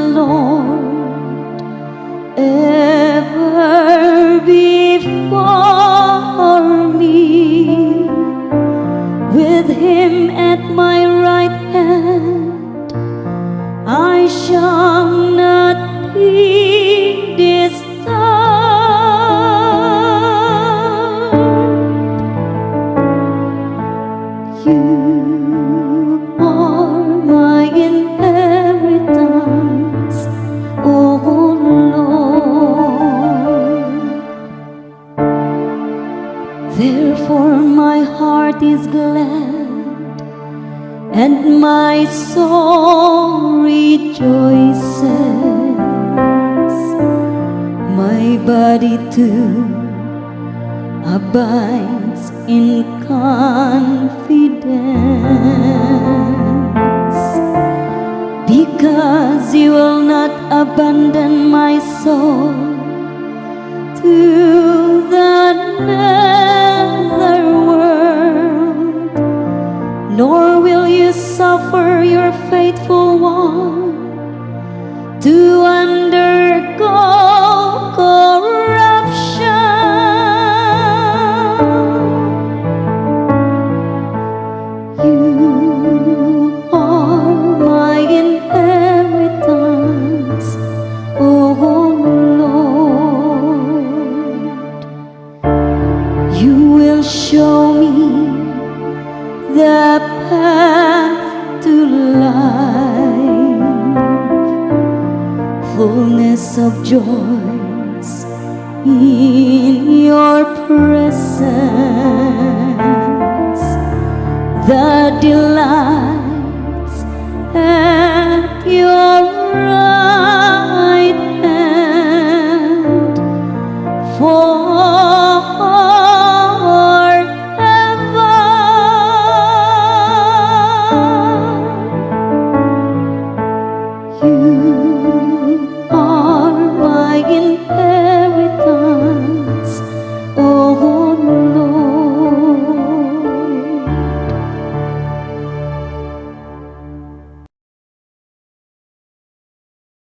Lord, ever before me. With Him at my right hand, I shall not be disturbed. You are my inheritance, oh Lord. Therefore my heart is glad, and my soul rejoices. My body too abides in confidence, because you will not abandon my soul to the netherworld, nor will you suffer your faithful one to undergo corruption. You are my inheritance, oh Lord. You will show me the path to life, fullness of joys in your presence, the delights at your right hand forever. You are my inheritance,